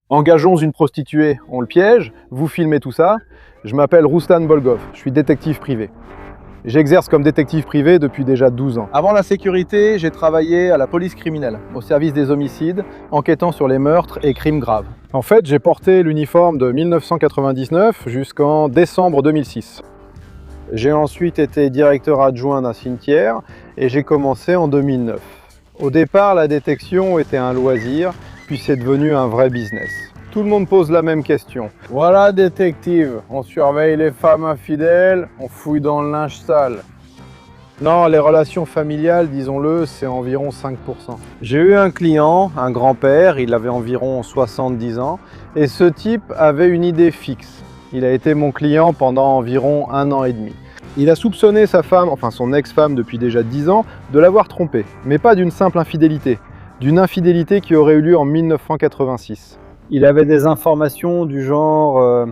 Engageons une prostituée, on le piège, vous filmez tout ça. Je m'appelle Rouslan Bolgov, je suis détective privé. J'exerce comme détective privé depuis déjà 12 ans. Avant la sécurité, j'ai travaillé à la police criminelle, au service des homicides, enquêtant sur les meurtres et crimes graves. En fait, j'ai porté l'uniforme de 1999 jusqu'en décembre 2006. J'ai ensuite été directeur adjoint d'un cimetière et j'ai commencé en 2009. Au départ, la détection était un loisir, puis c'est devenu un vrai business. Tout le monde pose la même question. Voilà, détective, on surveille les femmes infidèles, on fouille dans le linge sale. Non, les relations familiales, disons-le, c'est environ 5%. J'ai eu un client, un grand-père, il avait environ 70 ans, et ce type avait une idée fixe. Il a été mon client pendant environ 1 an et demi. Il a soupçonné sa femme, enfin son ex-femme depuis déjà 10 ans, de l'avoir trompé, mais pas d'une simple infidélité, d'une infidélité qui aurait eu lieu en 1986. Il avait des informations du genre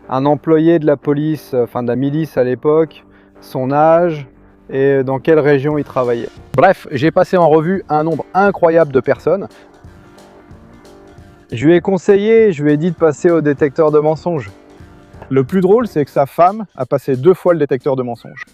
un employé de la police, enfin de la milice à l'époque, son âge et dans quelle région il travaillait. Bref, j'ai passé en revue un nombre incroyable de personnes. Je lui ai conseillé, je lui ai dit de passer au détecteur de mensonges. Le plus drôle, c'est que sa femme a passé 2 fois le détecteur de mensonges.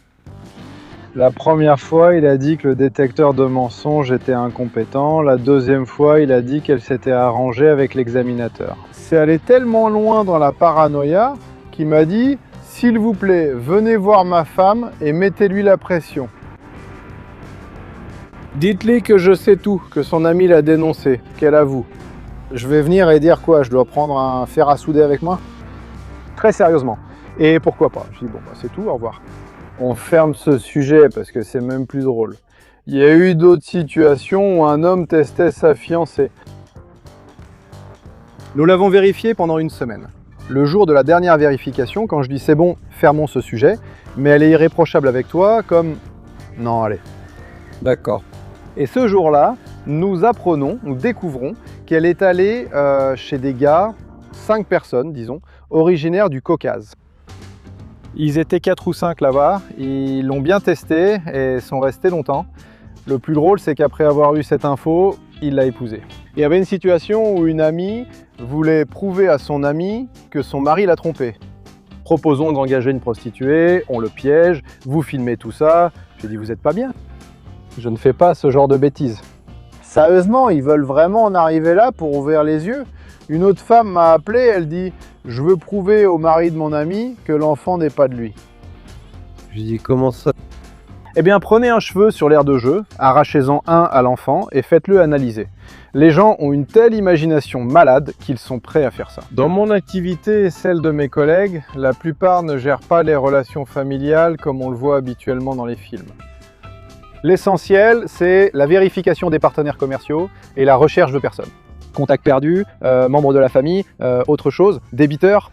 La première fois, il a dit que le détecteur de mensonges était incompétent. La deuxième fois, il a dit qu'elle s'était arrangée avec l'examinateur. C'est allé tellement loin dans la paranoïa qu'il m'a dit « S'il vous plaît, venez voir ma femme et mettez-lui la pression. Dites-lui que je sais tout, que son ami l'a dénoncé, qu'elle avoue. Je vais venir et dire quoi? Je dois prendre un fer à souder avec moi ?» Très sérieusement. Et pourquoi pas? Je dis bon, bah, c'est tout, au revoir. On ferme ce sujet parce que c'est même plus drôle. Il y a eu d'autres situations où un homme testait sa fiancée. Nous l'avons vérifié pendant 1 semaine. Le jour de la dernière vérification, quand je dis c'est bon, fermons ce sujet, mais elle est irréprochable avec toi, comme non, allez. D'accord. Et ce jour-là, nous apprenons, nous découvrons qu'elle est allée chez des gars, 5 personnes, disons, originaires du Caucase. Ils étaient 4 ou 5 là-bas, ils l'ont bien testé et sont restés longtemps. Le plus drôle, c'est qu'après avoir eu cette info, il l'a épousée. Il y avait une situation où une amie voulait prouver à son ami que son mari l'a trompée. Proposons d'engager une prostituée, on le piège, vous filmez tout ça. J'ai dit, vous êtes pas bien. Je ne fais pas ce genre de bêtises. Sérieusement, ils veulent vraiment en arriver là pour ouvrir les yeux? Une autre femme m'a appelé, elle dit « Je veux prouver au mari de mon ami que l'enfant n'est pas de lui. » Je dis « Comment ça ?» Eh bien, prenez un cheveu sur l'aire de jeu, arrachez-en un à l'enfant et faites-le analyser. Les gens ont une telle imagination malade qu'ils sont prêts à faire ça. Dans mon activité et celle de mes collègues, la plupart ne gèrent pas les relations familiales comme on le voit habituellement dans les films. L'essentiel, c'est la vérification des partenaires commerciaux et la recherche de personnes. Contact perdu, membres de la famille, autre chose, débiteur.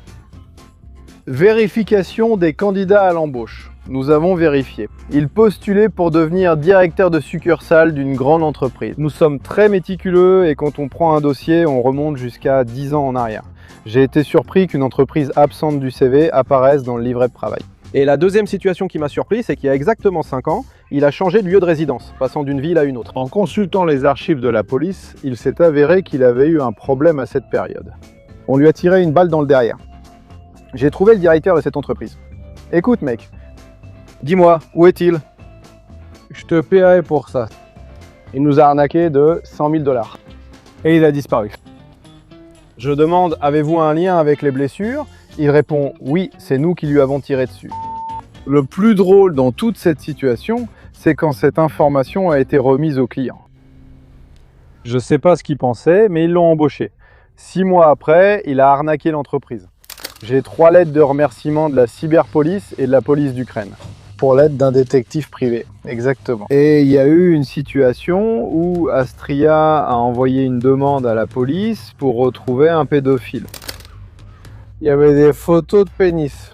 Vérification des candidats à l'embauche. Nous avons vérifié. Ils postulaient pour devenir directeur de succursale d'une grande entreprise. Nous sommes très méticuleux et quand on prend un dossier, on remonte jusqu'à 10 ans en arrière. J'ai été surpris qu'une entreprise absente du CV apparaisse dans le livret de travail. Et la deuxième situation qui m'a surpris, c'est qu'il y a exactement 5 ans, il a changé de lieu de résidence, passant d'une ville à une autre. En consultant les archives de la police, il s'est avéré qu'il avait eu un problème à cette période. On lui a tiré une balle dans le derrière. J'ai trouvé le directeur de cette entreprise. Écoute mec, dis-moi, où est-il? Je te paierai pour ça. Il nous a arnaqué de 100 000 $. Et il a disparu. Je demande, avez-vous un lien avec les blessures? Il répond, oui, c'est nous qui lui avons tiré dessus. Le plus drôle dans toute cette situation, c'est quand cette information a été remise au client. Je ne sais pas ce qu'il pensait, mais ils l'ont embauché. 6 mois après, il a arnaqué l'entreprise. J'ai 3 lettres de remerciement de la cyberpolice et de la police d'Ukraine. Pour l'aide d'un détective privé, exactement. Et il y a eu une situation où Astria a envoyé une demande à la police pour retrouver un pédophile. Il y avait des photos de pénis.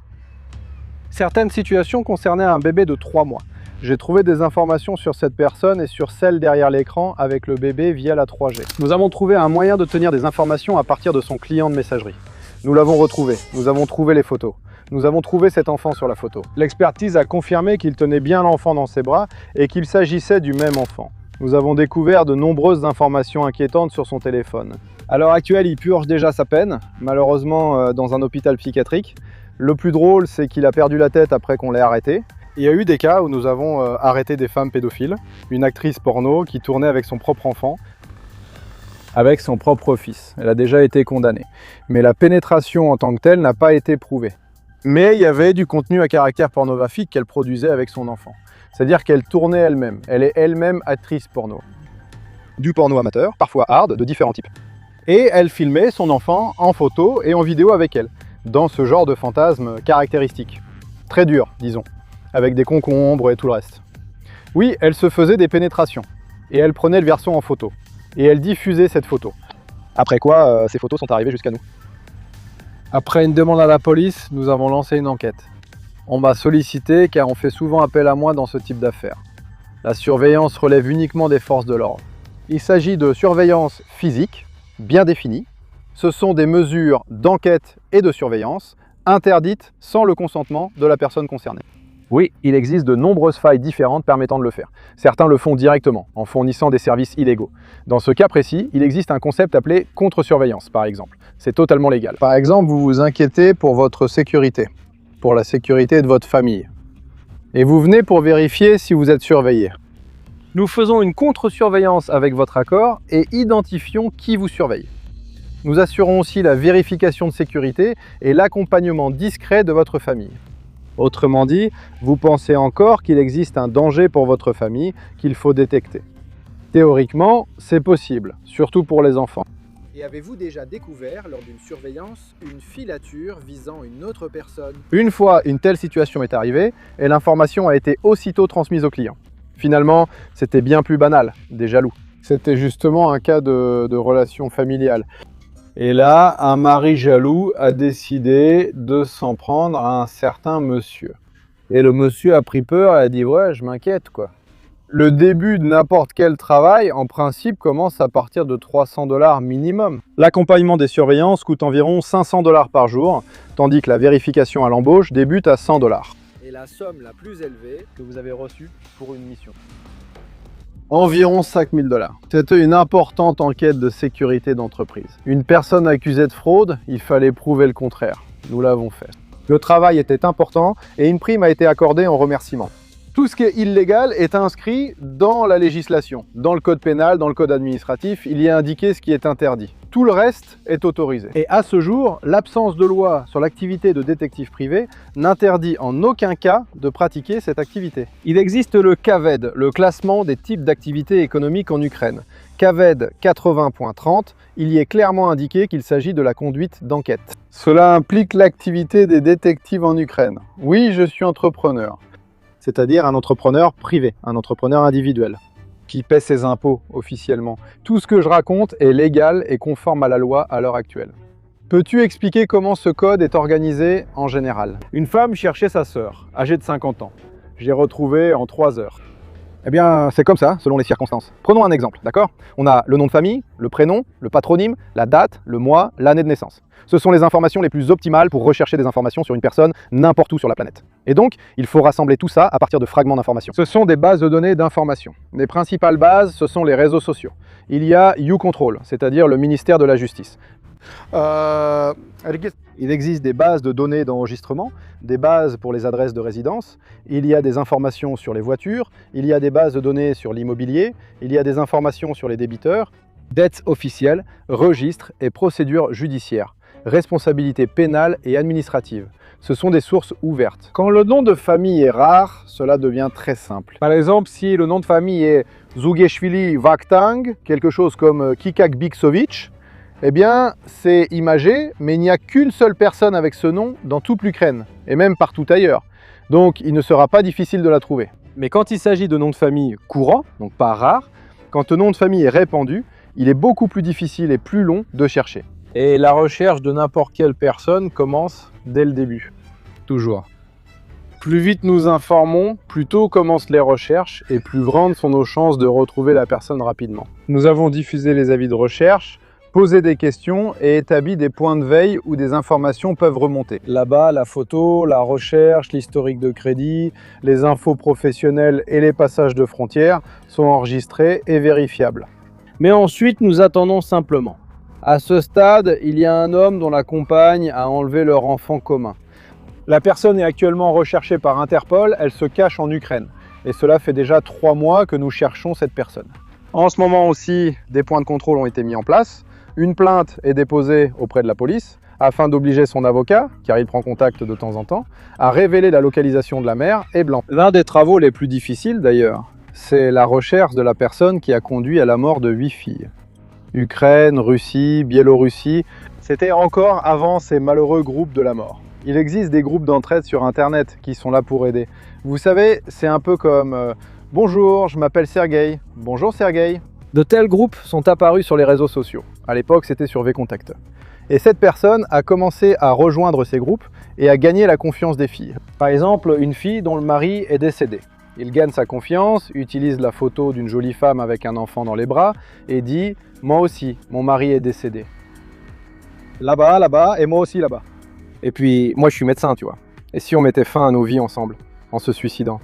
Certaines situations concernaient un bébé de 3 mois. J'ai trouvé des informations sur cette personne et sur celle derrière l'écran avec le bébé via la 3G. Nous avons trouvé un moyen de tenir des informations à partir de son client de messagerie. Nous l'avons retrouvé, nous avons trouvé les photos. Nous avons trouvé cet enfant sur la photo. L'expertise a confirmé qu'il tenait bien l'enfant dans ses bras et qu'il s'agissait du même enfant. Nous avons découvert de nombreuses informations inquiétantes sur son téléphone. À l'heure actuelle, il purge déjà sa peine, malheureusement dans un hôpital psychiatrique. Le plus drôle, c'est qu'il a perdu la tête après qu'on l'ait arrêté. Il y a eu des cas où nous avons arrêté des femmes pédophiles, une actrice porno qui tournait avec son propre enfant, avec son propre fils. Elle a déjà été condamnée. Mais la pénétration en tant que telle n'a pas été prouvée. Mais il y avait du contenu à caractère pornographique qu'elle produisait avec son enfant. C'est-à-dire qu'elle tournait elle-même. Elle est elle-même actrice porno. Du porno amateur, parfois hard, de différents types. Et elle filmait son enfant en photo et en vidéo avec elle, dans ce genre de fantasme caractéristique. Très dur, disons, avec des concombres et tout le reste. Oui, elle se faisait des pénétrations, et elle prenait le garçon en photo, et elle diffusait cette photo. Après quoi, ces photos sont arrivées jusqu'à nous. Après une demande à la police, nous avons lancé une enquête. On m'a sollicité car on fait souvent appel à moi dans ce type d'affaires. La surveillance relève uniquement des forces de l'ordre. Il s'agit de surveillance physique, bien définie. Ce sont des mesures d'enquête et de surveillance interdites sans le consentement de la personne concernée. Oui, il existe de nombreuses failles différentes permettant de le faire. Certains le font directement, en fournissant des services illégaux. Dans ce cas précis, il existe un concept appelé contre-surveillance, par exemple. C'est totalement légal. Par exemple, vous vous inquiétez pour votre sécurité, pour la sécurité de votre famille. Et vous venez pour vérifier si vous êtes surveillé. Nous faisons une contre-surveillance avec votre accord et identifions qui vous surveille. Nous assurons aussi la vérification de sécurité et l'accompagnement discret de votre famille. Autrement dit, vous pensez encore qu'il existe un danger pour votre famille qu'il faut détecter. Théoriquement, c'est possible, surtout pour les enfants. Et avez-vous déjà découvert, lors d'une surveillance, une filature visant une autre personne? Une fois une telle situation est arrivée, et l'information a été aussitôt transmise au client. Finalement, c'était bien plus banal, des jaloux. C'était justement un cas de relation familiale. Et là, un mari jaloux a décidé de s'en prendre à un certain monsieur. Et le monsieur a pris peur et a dit « ouais, je m'inquiète quoi ». Le début de n'importe quel travail, en principe, commence à partir de 300 $ minimum. L'accompagnement des surveillances coûte environ 500 $ par jour, tandis que la vérification à l'embauche débute à 100 $. Et la somme la plus élevée Que vous avez reçue pour une mission. Environ 5 000 $. C'était une importante enquête de sécurité d'entreprise. Une personne accusée de fraude, il fallait prouver le contraire. Nous l'avons fait. Le travail était important et une prime a été accordée en remerciement. Tout ce qui est illégal est inscrit dans la législation. Dans le code pénal, dans le code administratif, il y a indiqué ce qui est interdit. Tout le reste est autorisé. Et à ce jour, l'absence de loi sur l'activité de détective privé n'interdit en aucun cas de pratiquer cette activité. Il existe le CAVED, le classement des types d'activités économiques en Ukraine. CAVED 80.30, il y est clairement indiqué qu'il s'agit de la conduite d'enquête. Cela implique l'activité des détectives en Ukraine. Oui, je suis entrepreneur. C'est-à-dire un entrepreneur privé, un entrepreneur individuel, qui paie ses impôts officiellement. Tout ce que je raconte est légal et conforme à la loi à l'heure actuelle. Peux-tu expliquer comment ce code est organisé en général? Une femme cherchait sa sœur, âgée de 50 ans. Je l'ai retrouvée en 3 heures. Eh bien, c'est comme ça, selon les circonstances. Prenons un exemple, d'accord? On a le nom de famille, le prénom, le patronyme, la date, le mois, l'année de naissance. Ce sont les informations les plus optimales pour rechercher des informations sur une personne n'importe où sur la planète. Et donc, il faut rassembler tout ça à partir de fragments d'informations. Ce sont des bases de données d'informations. Les principales bases, ce sont les réseaux sociaux. Il y a YouControl, c'est-à-dire le ministère de la Justice. Il existe des bases de données d'enregistrement, des bases pour les adresses de résidence, il y a des informations sur les voitures, il y a des bases de données sur l'immobilier, il y a des informations sur les débiteurs, dettes officielles, registres et procédures judiciaires, responsabilité pénale et administrative. Ce sont des sources ouvertes. Quand le nom de famille est rare, cela devient très simple. Par exemple, si le nom de famille est Zugeshvili Vakhtang, quelque chose comme Kikak Biksovitch, eh bien, c'est imagé, mais il n'y a qu'une seule personne avec ce nom dans toute l'Ukraine, et même partout ailleurs. Donc, il ne sera pas difficile de la trouver. Mais quand il s'agit de noms de famille courants, donc pas rares, quand le nom de famille est répandu, il est beaucoup plus difficile et plus long de chercher. Et la recherche de n'importe quelle personne commence dès le début. Toujours. Plus vite nous informons, plus tôt commencent les recherches et plus grandes sont nos chances de retrouver la personne rapidement. Nous avons diffusé les avis de recherche posé des questions et établi des points de veille où des informations peuvent remonter. Là-bas, la photo, la recherche, l'historique de crédit, les infos professionnelles et les passages de frontières sont enregistrés et vérifiables. Mais ensuite, nous attendons simplement. À ce stade, il y a un homme dont la compagne a enlevé leur enfant commun. La personne est actuellement recherchée par Interpol, elle se cache en Ukraine. Et cela fait déjà 3 mois que nous cherchons cette personne. En ce moment aussi, des points de contrôle ont été mis en place. Une plainte est déposée auprès de la police afin d'obliger son avocat, car il prend contact de temps en temps, à révéler la localisation de la mère et blanc. L'un des travaux les plus difficiles d'ailleurs, c'est la recherche de la personne qui a conduit à la mort de 8 filles. Ukraine, Russie, Biélorussie, c'était encore avant ces malheureux groupes de la mort. Il existe des groupes d'entraide sur Internet qui sont là pour aider. Vous savez, c'est un peu comme bonjour, je m'appelle Sergueï. Bonjour Sergueï. De tels groupes sont apparus sur les réseaux sociaux. À l'époque, c'était sur VKontakte. Et cette personne a commencé à rejoindre ces groupes et à gagner la confiance des filles. Par exemple, une fille dont le mari est décédé. Il gagne sa confiance, utilise la photo d'une jolie femme avec un enfant dans les bras et dit « Moi aussi, mon mari est décédé. Là-bas, là-bas et moi aussi là-bas. » Et puis, moi je suis médecin, tu vois. Et si on mettait fin à nos vies ensemble, en se suicidant?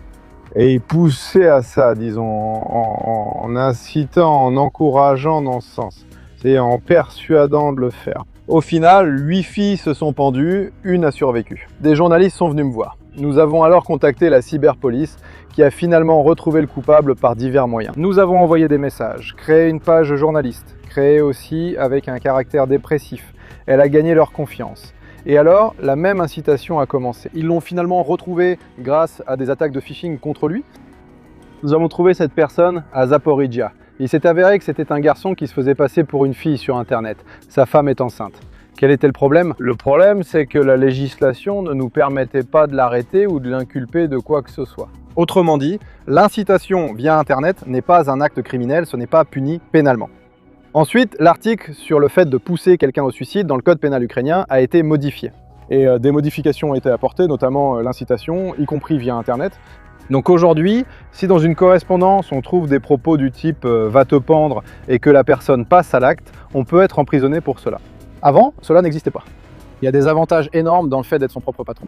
Et il poussait à ça, disons, en incitant, en encourageant dans ce sens. C'est en persuadant de le faire. Au final, 8 filles se sont pendues, une a survécu. Des journalistes sont venus me voir. Nous avons alors contacté la cyberpolice qui a finalement retrouvé le coupable par divers moyens. Nous avons envoyé des messages, créé une page journaliste, créée aussi avec un caractère dépressif. Elle a gagné leur confiance. Et alors, la même incitation a commencé. Ils l'ont finalement retrouvé grâce à des attaques de phishing contre lui. Nous avons trouvé cette personne à Zaporizhia. Il s'est avéré que c'était un garçon qui se faisait passer pour une fille sur Internet. Sa femme est enceinte. Quel était le problème? Le problème, c'est que la législation ne nous permettait pas de l'arrêter ou de l'inculper de quoi que ce soit. Autrement dit, l'incitation via Internet n'est pas un acte criminel, ce n'est pas puni pénalement. Ensuite, l'article sur le fait de pousser quelqu'un au suicide dans le code pénal ukrainien a été modifié. Et des modifications ont été apportées, notamment l'incitation, y compris via Internet. Donc aujourd'hui, si dans une correspondance on trouve des propos du type « va te pendre » et que la personne passe à l'acte, on peut être emprisonné pour cela. Avant, cela n'existait pas. Il y a des avantages énormes dans le fait d'être son propre patron.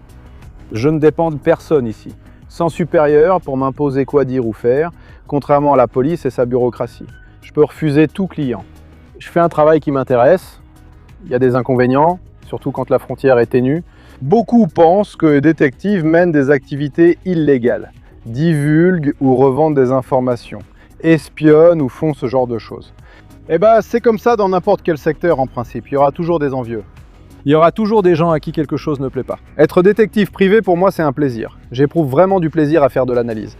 Je ne dépends de personne ici, sans supérieur pour m'imposer quoi dire ou faire, contrairement à la police et sa bureaucratie. Je peux refuser tout client. Je fais un travail qui m'intéresse, il y a des inconvénients, surtout quand la frontière est ténue. Beaucoup pensent que les détectives mènent des activités illégales, divulguent ou revendent des informations, espionnent ou font ce genre de choses. Eh ben, c'est comme ça dans n'importe quel secteur en principe, il y aura toujours des envieux. Il y aura toujours des gens à qui quelque chose ne plaît pas. Être détective privé, pour moi, c'est un plaisir. J'éprouve vraiment du plaisir à faire de l'analyse.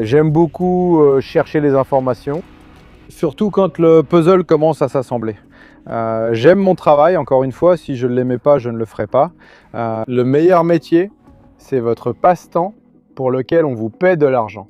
J'aime beaucoup chercher les informations, surtout quand le puzzle commence à s'assembler. J'aime mon travail, encore une fois, si je ne l'aimais pas, je ne le ferais pas. Le meilleur métier, c'est votre passe-temps pour lequel on vous paie de l'argent.